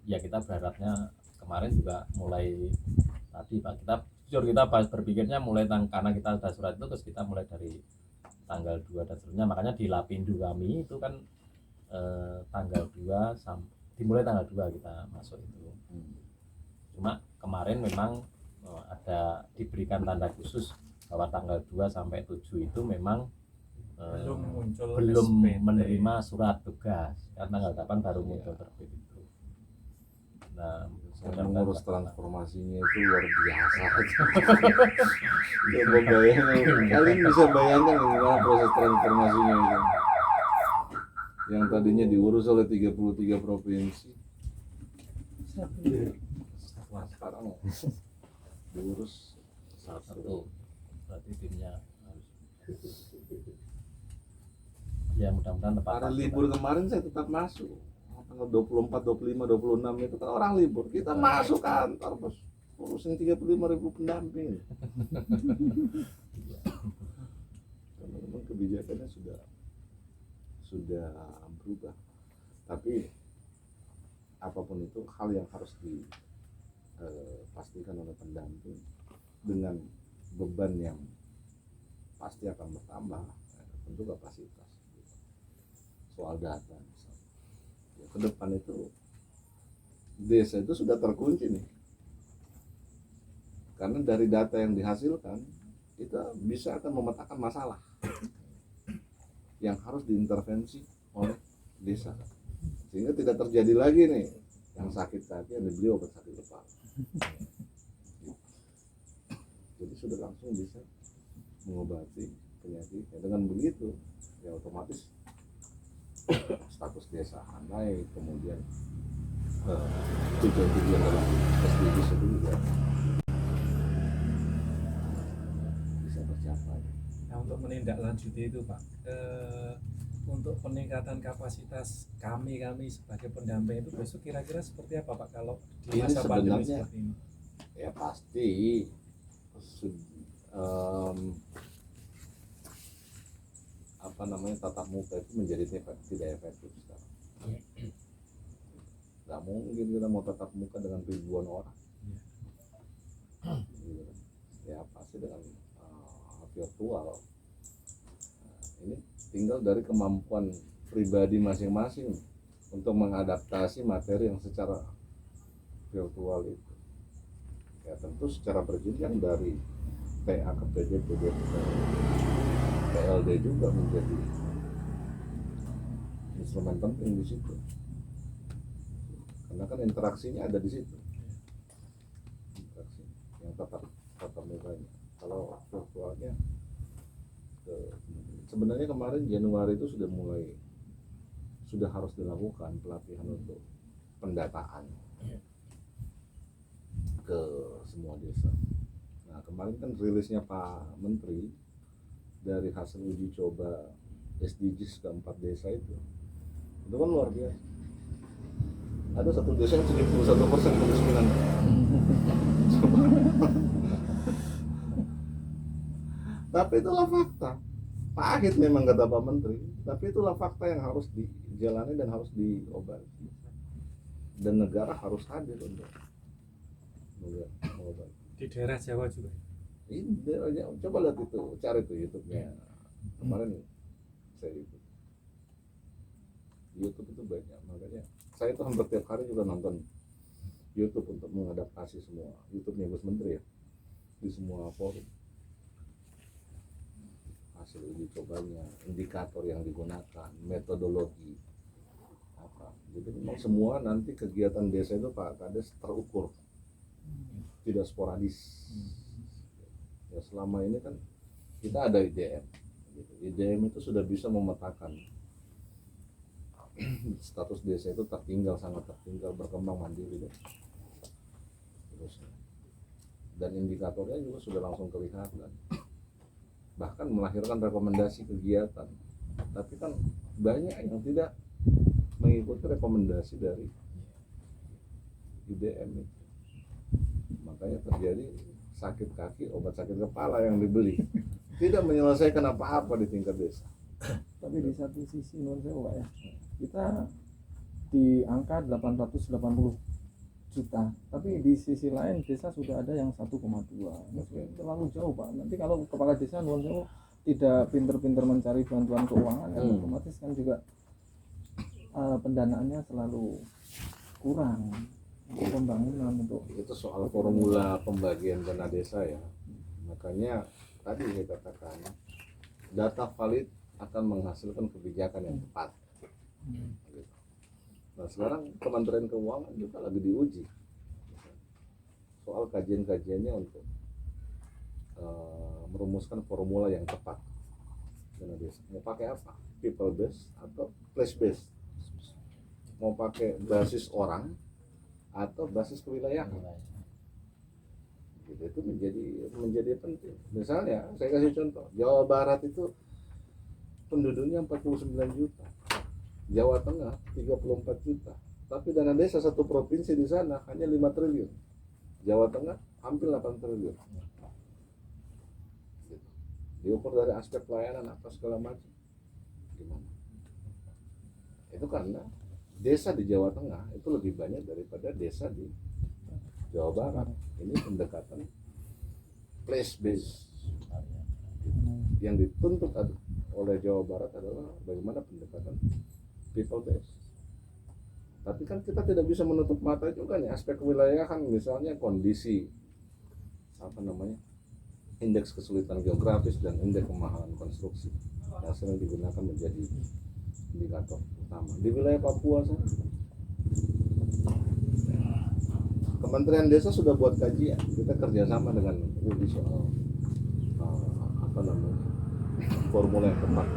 Ya kita berharapnya kemarin juga mulai tadi Pak, kita berpikirnya mulai karena kita ada surat itu terus kita mulai dari tanggal 2 dan seterusnya, makanya di Lapindo kami itu kan tanggal 2 dimulai tanggal 2 kita masuk itu. Cuma kemarin memang ada diberikan tanda khusus bahwa tanggal 2 sampai 7 itu memang belum menerima surat tugas karena tanggal 8 baru muncul terbit itu. Nah, Mengurus transformasinya itu luar biasa. Coba bayangin, kalian bisa bayangkan gimana proses transformasinya itu. Yang tadinya diurus oleh 33 provinsi, sekarang diurus satu. Berarti timnya harus ya mudah-mudahan tepat. hari libur kemarin saya tetap masuk tanggal 24, 25, 26 itu kan orang libur, kita masuk kantor bos, urusin 35.000 pendamping. Karena memang kebijakannya sudah berubah, tapi apapun itu hal yang harus dipastikan oleh pendamping dengan beban yang pasti akan bertambah, tentu kapasitas. Soal data misalnya, ya, ke depan itu desa itu sudah terkunci nih, karena dari data yang dihasilkan kita bisa akan memetakan masalah yang harus diintervensi oleh desa, sehingga tidak terjadi lagi nih yang sakit kaki yang dibeli obat sakit kepala. Jadi sudah langsung bisa mengobati penyakitnya. Dengan begitu ya otomatis status desa naik, kemudian tujuan-tujuan dalam SDGs itu juga bisa tercapai. Nah, untuk menindaklanjuti itu Pak, untuk peningkatan kapasitas kami sebagai pendamping itu besok kira-kira seperti apa Pak kalau di Ini masa pandemi sebenarnya seperti ini? ya pasti tatap muka itu menjadi tidak efektif sekarang. Nggak mungkin kita mau tatap muka dengan ribuan orang. Ya pasti dengan virtual. Ini tinggal dari kemampuan pribadi masing-masing untuk mengadaptasi materi yang secara virtual itu. Ya tentu secara berjenjang dari PA ke PJ, PJ ke PLD juga menjadi instrumen penting di situ. Karena kan interaksinya ada di situ. Interaksi yang tatap mukanya. Kalau virtualnya sebenarnya kemarin Januari itu sudah harus dilakukan pelatihan untuk pendataan ke semua desa. Nah kemarin kan rilisnya Pak Menteri dari hasil uji coba SDGs keempat desa itu kan luar biasa. Ada satu desa yang 71% kemiskinan. Tapi itulah fakta. Pahit memang kata Pak Menteri, tapi itulah fakta yang harus dijalani dan harus diobati. Dan negara harus hadir untuk mengobati. Di daerah Jawa juga. Coba lihat itu, cari itu YouTube-nya. Kemarin saya ikut. YouTube itu banyak, makanya saya itu hampir tiap hari juga nonton YouTube untuk mengadaptasi semua YouTube-nya Gus Menteri ya di semua forum, hasil uji cobanya, indikator yang digunakan, metodologi apa. Jadi memang semua nanti kegiatan desa itu Pak Kades terukur, tidak sporadis. Ya selama ini kan kita ada IDM, gitu. IDM itu sudah bisa memetakan status desa itu tertinggal, sangat tertinggal, berkembang mandiri deh. Terus dan indikatornya juga sudah langsung kelihatan, bahkan melahirkan rekomendasi kegiatan. Tapi kan banyak yang tidak mengikuti rekomendasi dari IDM itu, makanya terjadi sakit kaki, obat sakit kepala yang dibeli tidak menyelesaikan apa-apa di tingkat desa. Tapi di satu sisi menurut saya Pak ya, kita di angka 880 juta, tapi di sisi lain desa sudah ada yang 1,2, terlalu jauh Pak. Nanti kalau kepala desa menurut saya tidak pinter-pinter mencari bantuan keuangan, kan otomatis kan juga pendanaannya selalu kurang untuk pembangunan. Untuk itu soal formula pembagian dana desa ya, makanya tadi saya katakan data valid akan menghasilkan kebijakan yang tepat. Nah sekarang Kementerian Keuangan juga lagi diuji soal kajian-kajiannya untuk merumuskan formula yang tepat dana desa. Mau pakai apa? People based atau place based? Mau pakai basis orang atau basis kewilayahan? Gitu, itu menjadi penting. Misalnya saya kasih contoh, Jawa Barat itu penduduknya 49 juta, Jawa Tengah 34 juta, tapi dana desa satu provinsi di sana hanya 5 triliun, Jawa Tengah hampir 8 triliun. Gitu. Diukur dari aspek pelayanan apa segala macam, gimana? Itu karena desa di Jawa Tengah itu lebih banyak daripada desa di Jawa Barat. Ini pendekatan place based. Yang dituntut oleh Jawa Barat adalah bagaimana pendekatan people based. Tapi kan kita tidak bisa menutup mata juga nih aspek kewilayahan, misalnya kondisi indeks kesulitan geografis dan indeks kemahalan konstruksi yang sering digunakan menjadi indikator utama di wilayah Papua sana. Kementerian Desa sudah buat kajian, kita kerjasama dengan UI soal formula yang tepat.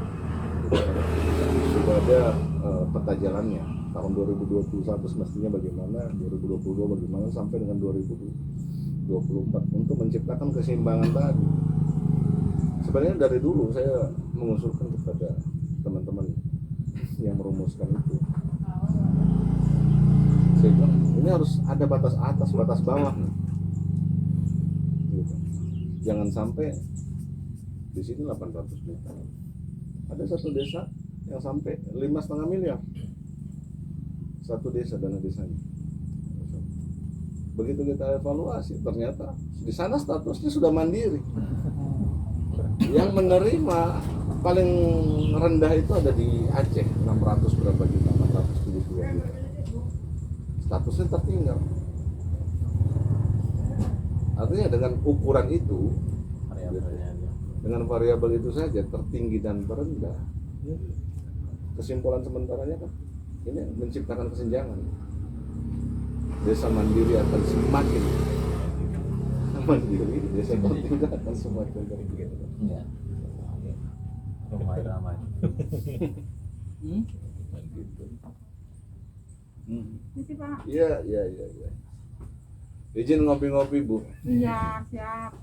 Sudah ada peta jalannya tahun 2021 semestinya bagaimana, 2022 bagaimana sampai dengan 2024 untuk menciptakan keseimbangan tadi. Sebenarnya dari dulu saya mengusulkan kepada teman-teman yang merumuskan itu, saya bilang ini harus ada batas atas, batas bawah nih. Gitu. Jangan sampai di sini 800 juta, ada satu desa yang sampai 5,5 miliar, satu desa dana desanya. Begitu kita evaluasi, ternyata di sana statusnya sudah mandiri. Yang menerima paling rendah itu ada di Aceh, 600 berapa juta, 472 juta. Statusnya tertinggal. Artinya dengan ukuran itu, dengan variabel itu saja, tertinggi dan terendah, kesimpulan sementaranya kan ini menciptakan kesenjangan. Desa mandiri akan semakin mandiri, desa tertinggal akan semakin tertinggal. Iya. Ramai-ramai. Gitu. Misi Pak. Iya. Izin ngopi-ngopi Bu. Iya, siap.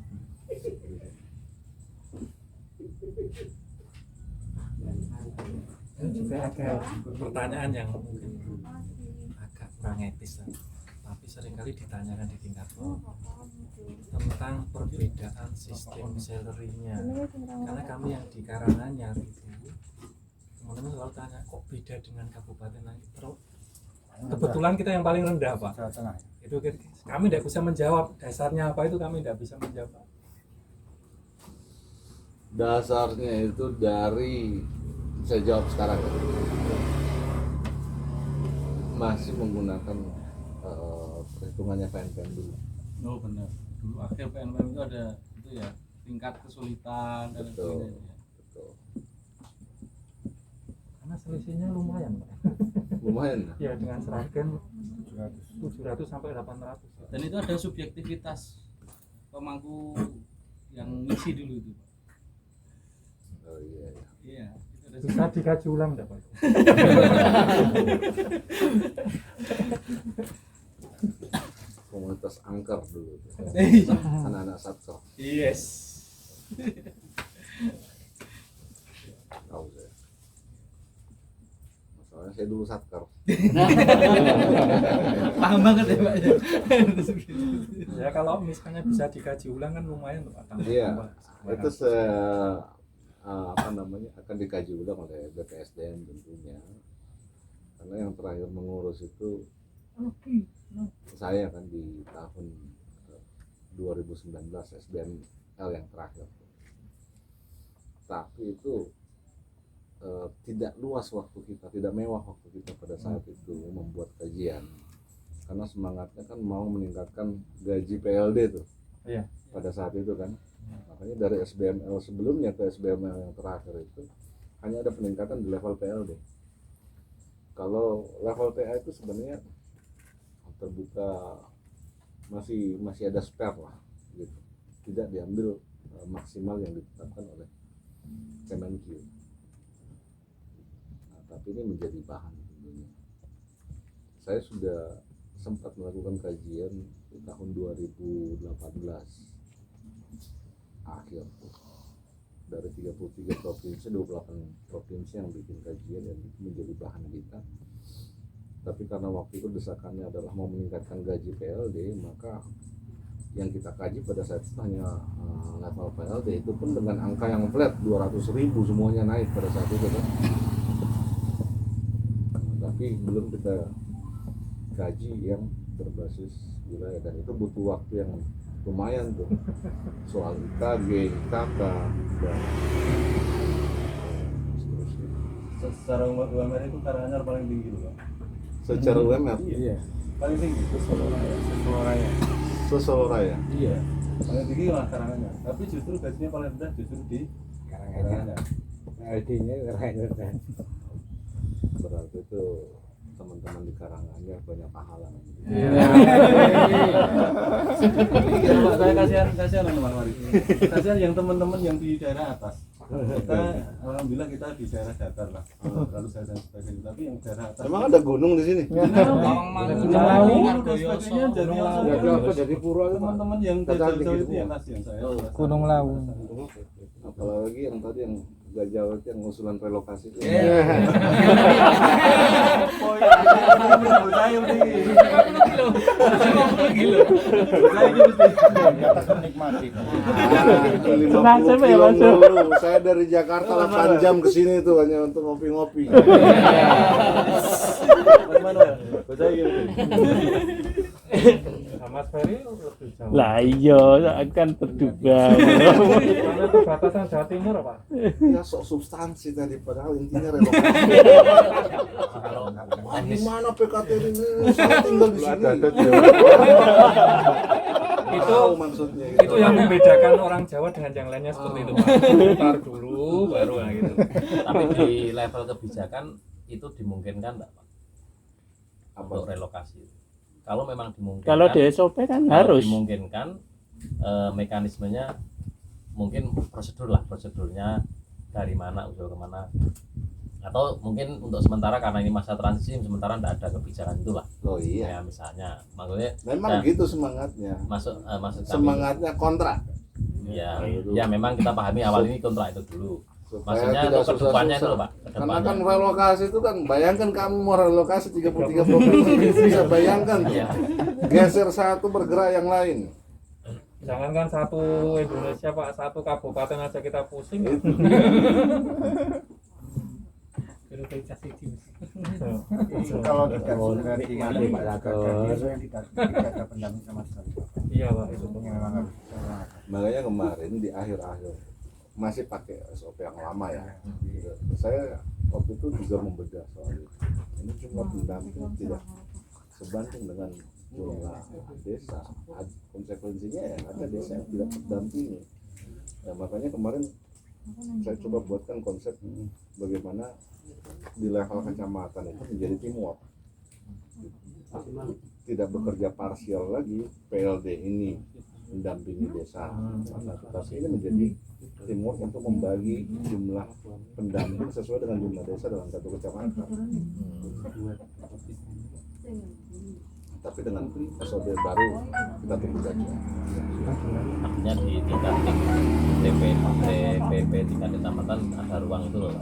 Ini juga ada pertanyaan yang mungkin agak kurang etis, tapi seringkali ditanyakan di tingkat bawah tentang perbedaan sistem salary-nya. Karena kami yang di Karanganyar itu, teman-teman selalu tanya kok beda dengan kabupaten lain. Terus kebetulan kita yang paling rendah Pak. Itu kami tidak bisa menjawab dasarnya apa, itu kami tidak bisa menjawab. Dasarnya itu dari, saya jawab sekarang, masih menggunakan perhitungannya PNPM dulu. Oh benar. Dulu akhir PNPM itu ada itu ya tingkat kesulitan dan Betul. sebagainya. Betul. Karena selisihnya lumayan, Pak. Lumayan. Ya dengan seragam 700 sampai 800. Dan itu ada subjektivitas pemangku yang ngisi dulu itu. Oh iya. Iya. Iya, itu ada Bisa dikaji ulang enggak, Pak? Komunitas angker dulu. Iya. Anak-anak satker. Yes. Tahu saya. Masalahnya saya dulu satker. Paham banget ya Pak. Ya kalau misalnya bisa dikaji ulang kan lumayan tuh, Pak. Iya. Itu apa namanya akan dikaji ulang oleh BPSDM tentunya. Karena yang terakhir mengurus itu saya kan di tahun 2019 SBML yang terakhir. Tapi itu tidak luas waktu kita, tidak mewah waktu kita pada saat itu membuat kajian. Karena semangatnya kan mau meningkatkan gaji PLD tuh. Iya. Pada saat itu kan. Makanya dari SBML sebelumnya ke SBML yang terakhir itu hanya ada peningkatan di level PLD. Kalau level TA itu sebenarnya terbuka, masih ada spare lah gitu. Tidak diambil maksimal yang ditetapkan oleh Kemenq. Nah, tapi ini menjadi bahan tentunya. Saya sudah sempat melakukan kajian di tahun 2018 akhir dari 33 provinsi, 28 provinsi yang bikin kajian dan itu menjadi bahan kita. Tapi karena waktu itu desakannya adalah mau meningkatkan gaji PLD, maka yang kita kaji pada saat itu hanya level PLD, itu pun dengan angka yang flat 200.000 semuanya naik pada saat itu kan. Tapi belum kita kaji yang berbasis wilayah dan itu butuh waktu yang lumayan tuh, soal IKG, IKK dan seterusnya. Secara UMR itu Karanganyar paling tinggi loh Pak. Secara UMR Iya. Paling tinggi Solo Raya. Solo Raya. iya paling tinggi malah Karanganyar, tapi justru gajinya paling rendah justru di Karanganyar. LD-nya Karanganyar kan. Berarti itu teman-teman di Karanganyar banyak pahala. Iya Pak, saya kasihan Bang Mari. Kasihan yang teman-teman yang di daerah atas. Kita alhamdulillah kita di daerah datar lah. Lalu saya dan sebagainya. Tapi yang daerah atas. Emang ada gunung di sini? Jadi pura teman-teman yang jauh-jauh itu yang kasihan saya. Gunung Lawu. Apalagi yang tadi yang gak jauh itu yang usulan relokasi itu. Saya dari Jakarta 8 jam ke sini tuh hanya untuk ngopi-ngopi. Mas Ferry lebih jauh. Lah iya, akan terduga. Karena itu batasan Jawa Timur, Pak. Ya sok substansi tadi padahal intinya relokasi. Gimana PKT ini? Saya tinggal di sini. Itu maksudnya. Itu yang membedakan orang Jawa dengan yang lainnya seperti itu Pak. Putar dulu baru nah gitu. Tapi di level kebijakan itu dimungkinkan enggak Pak? Untuk relokasi. Kalau memang dimungkinkan. Kalau di SOP kan kalau harus. dimungkinkan mekanismenya mungkin prosedurnya dari mana usul kemana, atau mungkin untuk sementara karena ini masa transisi sementara tidak ada kebijakan itulah. Oh iya. Ya misalnya, maksudnya memang gitu semangatnya. Maksud kami, semangatnya kontrak. Ya memang kita pahami awal ini kontrak itu dulu. Supaya Maksudnya tidak untuk kedepannya itu susah-susah. loh Pak. Karena kan relokasi itu kan, bayangkan kamu mau relokasi 33 provinsi, bisa bayangkan tuh. Iya. Geser satu bergerak yang lain. Jangankan satu Indonesia Pak, satu kabupaten aja kita pusing. Kalau tidak dari yang tidak ada pendamping sama sekali. Iya Pak, itu Memang harus. Makanya kemarin di akhir-akhir masih pakai SOP yang lama ya. Saya waktu itu juga membedah soal itu. Ini cuma pendamping tidak sebanding dengan jumlah desa. Konsekuensinya ya ada desa yang tidak terdampingi. Nah, makanya kemarin saya coba buatkan konsep bagaimana di level kecamatan itu menjadi teamwork. Tidak bekerja parsial lagi, PLD ini mendampingi desa, tetapi ini menjadi teamwork untuk membagi jumlah pendamping sesuai dengan jumlah desa dalam satu kecamatan. Tapi dengan metode baru kita tunggu saja. Artinya di tingkat TPP tingkat kecamatan ada ruang itu loh.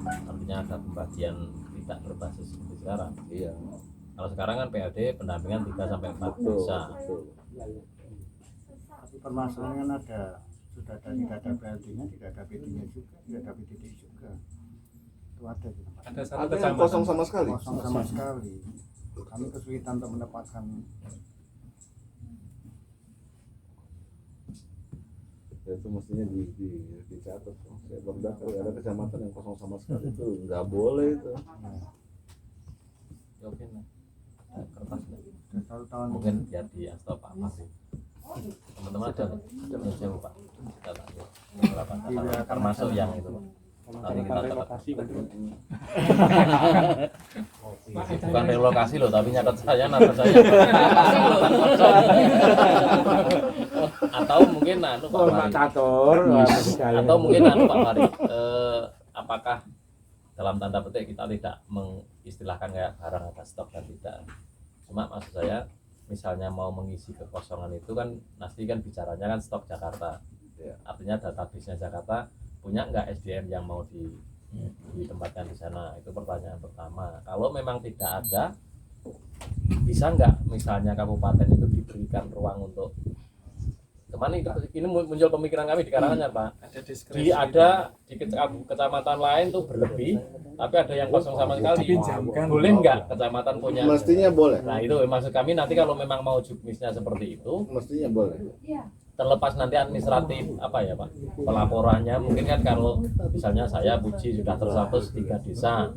Artinya ada pembagian tidak berbasis seperti sekarang. Iya. Kalau sekarang kan PLD pendampingan 3 sampai 4 desa. Tapi permasalahannya kan ada, sudah ada, tidak ada PLD-nya, tidak ada PD-nya juga, tidak ada PDD juga. Itu ada gitu. Ada satu Ada yang kecamatan kosong sama sekali. Kosong sama sekali. Kami kesulitan untuk mendapatkan. Ya, itu mestinya dicatat. Saya baru kalau ada kecamatan yang kosong sama sekali itu nggak boleh itu. Oke, nah. Kertas Sudah 1 tahun. mungkin biar di stop Pak Masih. Teman-teman ada yang jauh Pak. Kita tanya. Berapa kata, termasuk yang itu Pak. Nanti kita relokasi kan. bukan relokasi loh, tapi nyatet saya, nama saya. Atau mungkin anu Pak Mari. Atau mungkin anu Pak Mari. Apakah dalam tanda petik kita tidak mengistilahkan kayak barang ada stok dan tidak. Cuma maksud saya misalnya mau mengisi kekosongan itu kan pasti kan bicaranya kan stok Jakarta. Artinya database-nya Jakarta punya nggak SDM yang mau ditempatkan di sana, itu pertanyaan pertama. Kalau memang tidak ada, bisa nggak misalnya kabupaten itu diberikan ruang untuk kemana itu? Ini muncul pemikiran kami di Karanganyar Pak. ada diskresi. Di kecamatan lain tuh berlebih, tapi ada yang kosong sama sekali. Dipinjamkan. Boleh nggak kecamatan punya? Mestinya boleh. Nah itu maksud kami, nanti kalau memang mau juknisnya seperti itu, Mestinya boleh. terlepas nanti administratif apa ya Pak, pelaporannya mungkin kan kalau misalnya saya Puji sudah terstatus 3 desa,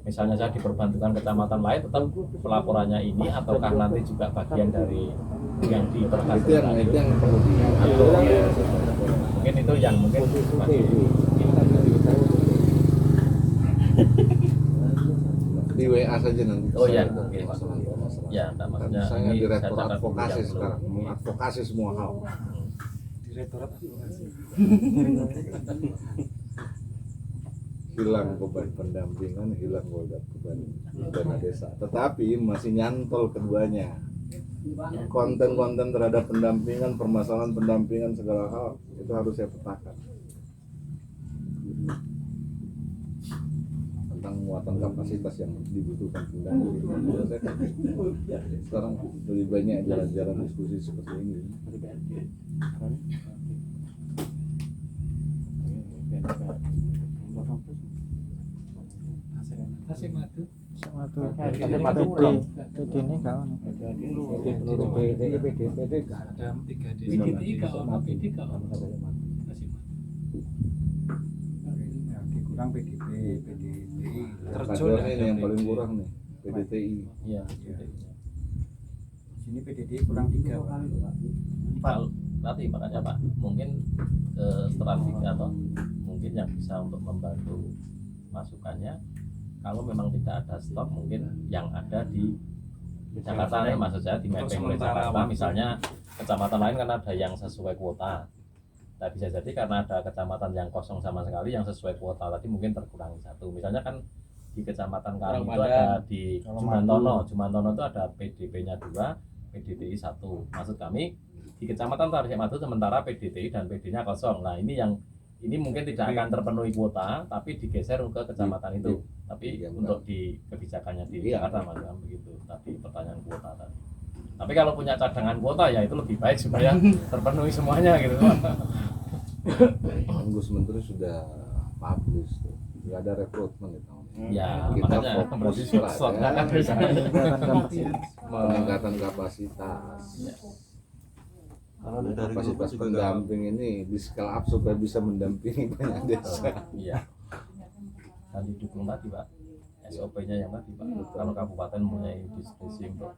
misalnya saya diperbantukan kecamatan lain, tetap pelaporannya ini ataukah nanti juga bagian dari yang diperbantukan Itu yang perlu diatur. mungkin itu yang mungkin masih Di WA saja nanti. Oh iya, Saya mungkin. masalah. ya tak Kan maksudnya saya ini direktur saya catat dulu advokasi yang belum. sekarang, mengadvokasi semua hal. Direktorat advokasi. Hilang beban pendampingan, hilang beban dana desa. Tetapi masih nyantol keduanya. Konten-konten terhadap pendampingan, permasalahan pendampingan segala hal itu harus saya petakan. Tentang muatan kapasitas yang dibutuhkan pendamping. Sekarang lebih banyak jalan-jalan diskusi seperti ini. Kasih madu. Ada 3 desa. PDTI kurang PDP, PDTI. Terjun Padahal ini yang paling kurang nih, PDTI. Iya. Sini PDTI kurang 3. Kalau nanti makanya Pak, mungkin strategi atau mungkin yang bisa untuk membantu masukannya, kalau memang tidak ada stok mungkin yang ada di Jakarta, maksud saya di mapping oleh Jakarta, misalnya kecamatan lain kan ada yang sesuai kuota. Nah, bisa jadi karena ada kecamatan yang kosong sama sekali yang sesuai kuota tadi mungkin terkurangi 1. Misalnya kan di kecamatan Kali itu ada di Jumantono itu ada PDP-nya 2, PDTI 1. Maksud kami di kecamatan Tarik Madu sementara PDTI dan PD-nya kosong. Nah, ini mungkin tidak akan terpenuhi kuota, tapi digeser ke kecamatan itu. Tapi untuk di kebijakannya di Jakarta macam begitu. Tapi pertanyaan kuota tadi. Tapi kalau punya cadangan kuota ya itu lebih baik supaya terpenuhi semuanya gitu. Gus Menteri sudah publish tuh. Nggak ada rekrutmen di tahun ini. Ya, Kita makanya fokus pada peningkatan kapasitas. Kapasitas pendamping ini di scale up supaya bisa mendampingi banyak desa. Iya. dan didukung tadi Pak SOP-nya yang tadi Pak. Kalau kabupaten mempunyai diskresi untuk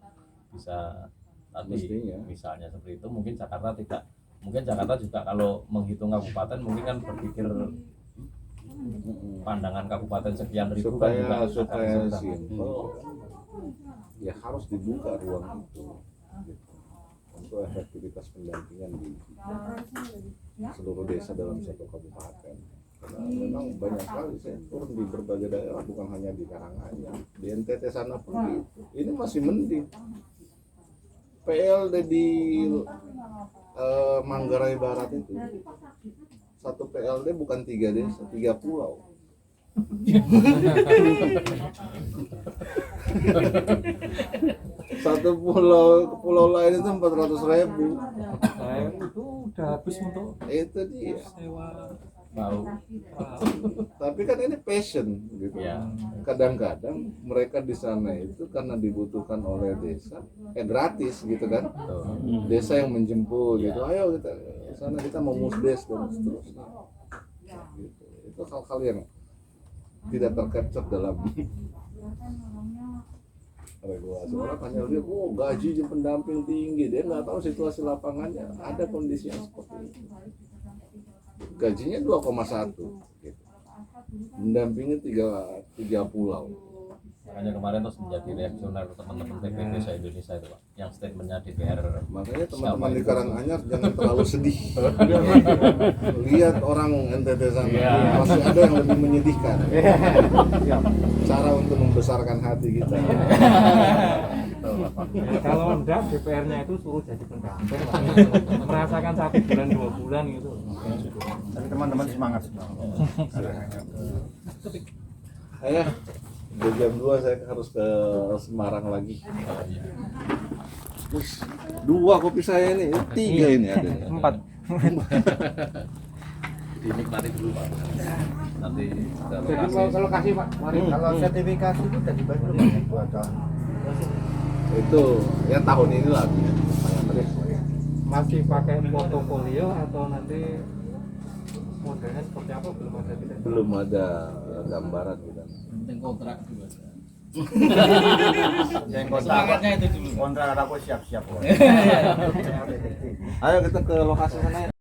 bisa tadi Mestinya. misalnya seperti itu, mungkin Jakarta tidak, mungkin Jakarta juga kalau menghitung kabupaten mungkin kan berpikir pandangan kabupaten sekian ribu kan juga supaya akan simpel ya harus dibuka ruang itu gitu, untuk efektivitas pendampingan di seluruh desa dalam satu kabupaten. Karena memang banyak sekali saya turun di berbagai daerah, bukan hanya di Karanganyar, di NTT sana pun gitu. Ini masih mending. PLD di Manggarai Barat itu satu PLD bukan 3 desa, 3 pulau. Satu pulau ke pulau lain itu 400.000. Itu udah habis untuk Itu dia. sewa. mau Tapi kan ini passion gitu. ya Kadang-kadang mereka di sana itu karena dibutuhkan oleh desa, gratis gitu kan. Desa yang menjemput gitu. Ayo kita ke sana, kita mau musdes dan seterusnya. Gitu. Itu hal-hal yang tidak tercapture dalam regulasi. Orang hanya lihat, oh gaji pendamping tinggi, dia nggak tahu situasi lapangannya ada kondisi yang seperti itu. Gajinya 2,1 gitu. Mendampingi 3 pulau. makanya kemarin terus menjadi reaksioner teman-teman PPP se-Indonesia itu Pak, yang statementnya DPR. Makanya teman-teman di Karanganyar jangan terlalu sedih. Lihat orang NTT sana, masih ada yang lebih menyedihkan. Cara untuk membesarkan hati kita. Kalau enggak DPR-nya itu suruh jadi pendamping, merasakan 1 bulan 2 bulan gitu. Tapi teman-teman semangat. Ayo, udah jam 2 saya harus ke Semarang lagi. Wih, 2 kopi saya ini, 3 ini ada. 4. Dinikmati dulu Pak. Nanti ada Jadi lokasi. kalau kasih Pak, mari kalau sertifikasi itu udah dibagi belum ya buat tahun? Itu ya tahun ini lah. Masih pakai portofolio atau nanti modelnya seperti apa belum ada tidak? Belum ada gambaran gitu. penting kontrak juga. Yang Semangatnya itu dulu. kontrak aku siap-siap. Ayo kita ke lokasi sana ya.